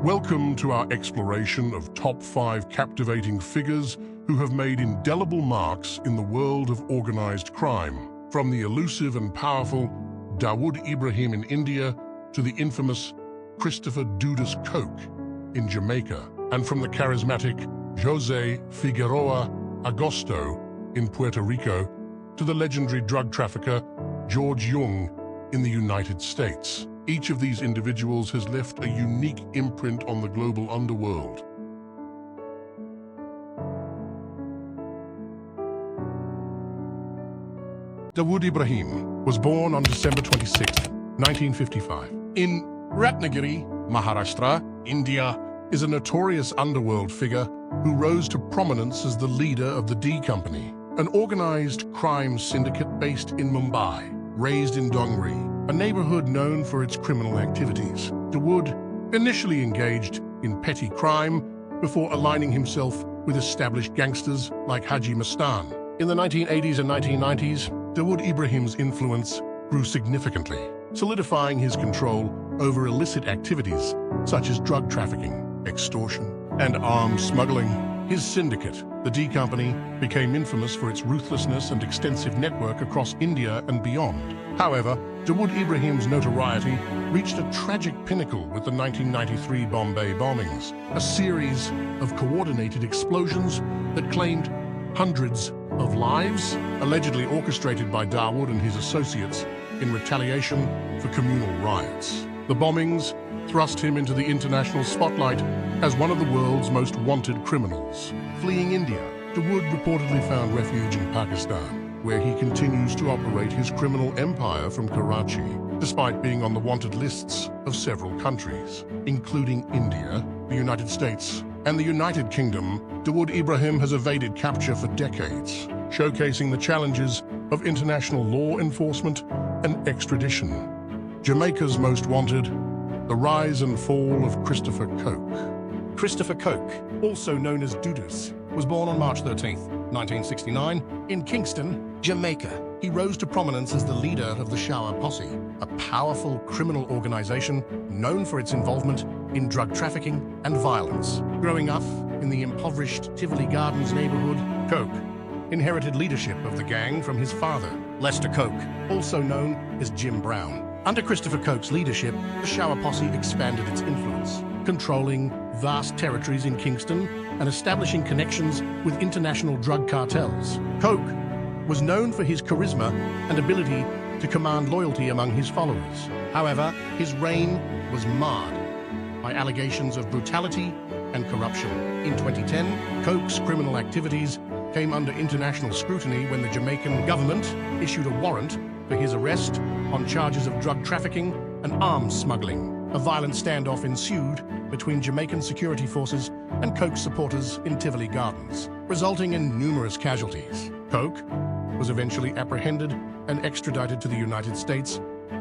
Welcome to our exploration of top 5 captivating figures who have made indelible marks in the world of organized crime. From the elusive and powerful Dawood Ibrahim in India to the infamous Christopher Dudas Coke in Jamaica, and from the charismatic José Figueroa Agosto in Puerto Rico to the legendary drug trafficker Jung in the United States. Each of these individuals has left a unique imprint on the global underworld. Dawood Ibrahim was born on December 26, 1955, in Ratnagiri, Maharashtra, India. Is a notorious underworld figure who rose to prominence as the leader of the D Company, an organized crime syndicate based in Mumbai. Raised in Dongri, a neighborhood known for its criminal activities, Dawood initially engaged in petty crime before aligning himself with established gangsters like Haji Mastan. In the 1980s and 1990s, Dawood Ibrahim's influence grew significantly, solidifying his control over illicit activities such as drug trafficking, extortion, and arms smuggling. His syndicate, the D Company, became infamous for its ruthlessness and extensive network across India and beyond. However, Dawood Ibrahim's notoriety reached a tragic pinnacle with the 1993 Bombay bombings, a series of coordinated explosions that claimed hundreds of lives, allegedly orchestrated by Dawood and his associates in retaliation for communal riots. The bombings thrust him into the international spotlight as one of the world's most wanted criminals. Fleeing India, Dawood reportedly found refuge in Pakistan, where he continues to operate his criminal empire from Karachi, despite being on the wanted lists of several countries, including India, the United States, and the United Kingdom. Dawood Ibrahim has evaded capture for decades, showcasing the challenges of international law enforcement and extradition. Jamaica's most wanted, the rise and fall of Christopher Coke. Christopher Coke, also known as Dudas, was born on March 13, 1969, in Kingston, Jamaica. He rose to prominence as the leader of the Shower Posse, a powerful criminal organization known for its involvement in drug trafficking and violence. Growing up in the impoverished Tivoli Gardens neighborhood, Coke inherited leadership of the gang from his father, Lester Coke, also known as Jim Brown. Under Christopher Coke's leadership, the Shower Posse expanded its influence, controlling vast territories in Kingston and establishing connections with international drug cartels. Coke was known for his charisma and ability to command loyalty among his followers. However, his reign was marred by allegations of brutality and corruption. In 2010, Coke's criminal activities came under international scrutiny when the Jamaican government issued a warrant for his arrest on charges of drug trafficking and arms smuggling. A violent standoff ensued between Jamaican security forces and Coke supporters in Tivoli Gardens, resulting in numerous casualties. Coke was eventually apprehended and extradited to the United States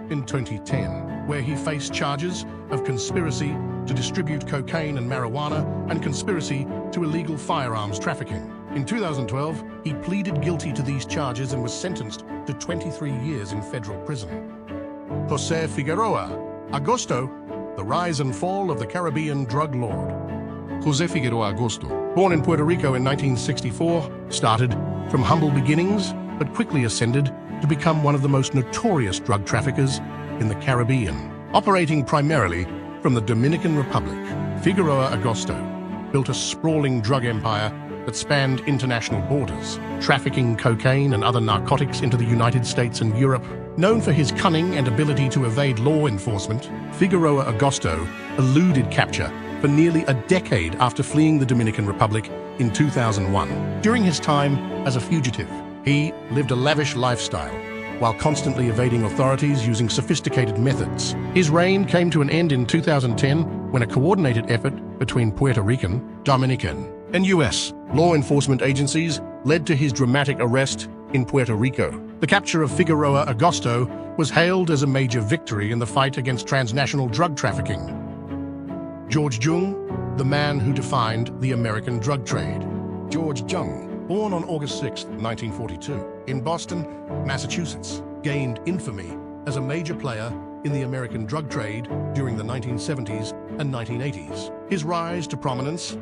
in 2010, where he faced charges of conspiracy to distribute cocaine and marijuana and conspiracy to illegal firearms trafficking. In 2012, he pleaded guilty to these charges and was sentenced to 23 years in federal prison. José Figueroa Agosto, the rise and fall of the Caribbean drug lord. José Figueroa Agosto, born in Puerto Rico in 1964, started from humble beginnings but quickly ascended to become one of the most notorious drug traffickers in the Caribbean. Operating primarily from the Dominican Republic, Figueroa Agosto built a sprawling drug empire that spanned international borders, trafficking cocaine and other narcotics into the United States and Europe. Known for his cunning and ability to evade law enforcement, Figueroa Agosto eluded capture for nearly a decade after fleeing the Dominican Republic in 2001. During his time as a fugitive, he lived a lavish lifestyle while constantly evading authorities using sophisticated methods. His reign came to an end in 2010 when a coordinated effort between Puerto Rican, Dominican, and U.S. law enforcement agencies led to his dramatic arrest in Puerto Rico. The capture of Figueroa Agosto was hailed as a major victory in the fight against transnational drug trafficking. Jung, the man who defined the American drug trade. Jung, born on August 6, 1942, in Boston, Massachusetts, gained infamy as a major player in the American drug trade during the 1970s and 1980s. His rise to prominence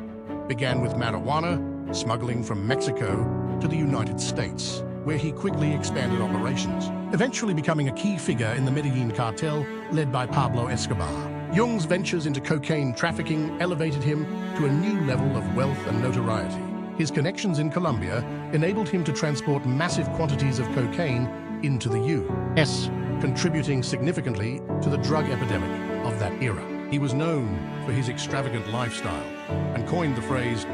began with marijuana smuggling from Mexico to the United States, where he quickly expanded operations, eventually becoming a key figure in the Medellin cartel led by Pablo Escobar. Jung's ventures into cocaine trafficking elevated him to a new level of wealth and notoriety. His connections in Colombia enabled him to transport massive quantities of cocaine into the U.S., contributing significantly to the drug epidemic of that era. He was known for his extravagant lifestyle and coined the phrase,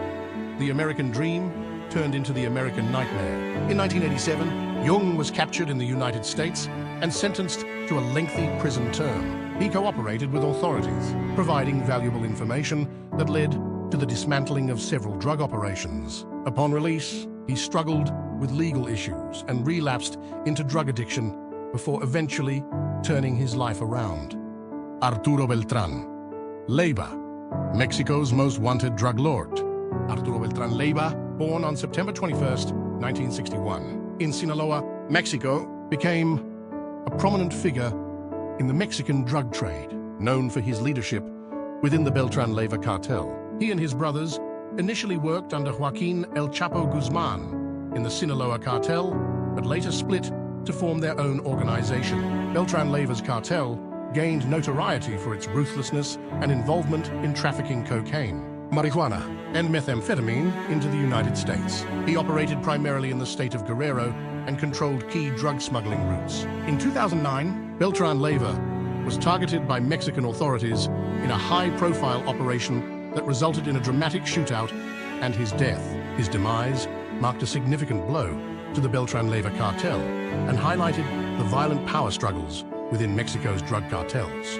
"The American dream turned into the American nightmare." In 1987, Jung was captured in the United States and sentenced to a lengthy prison term. He cooperated with authorities, providing valuable information that led to the dismantling of several drug operations. Upon release, he struggled with legal issues and relapsed into drug addiction before eventually turning his life around. Arturo Beltrán, Leyva, Mexico's most wanted drug lord. Arturo Beltrán Leyva, born on September 21st, 1961, in Sinaloa, Mexico, became a prominent figure in the Mexican drug trade, known for his leadership within the Beltrán Leyva cartel. He and his brothers initially worked under Joaquín El Chapo Guzmán in the Sinaloa cartel, but later split to form their own organization. Beltrán Leyva's cartel gained notoriety for its ruthlessness and involvement in trafficking cocaine, marijuana, and methamphetamine into the United States. He operated primarily in the state of Guerrero and controlled key drug smuggling routes. In 2009, Beltrán Leyva was targeted by Mexican authorities in a high-profile operation that resulted in a dramatic shootout and his death. His demise marked a significant blow to the Beltrán Leyva cartel and highlighted the violent power struggles within Mexico's drug cartels.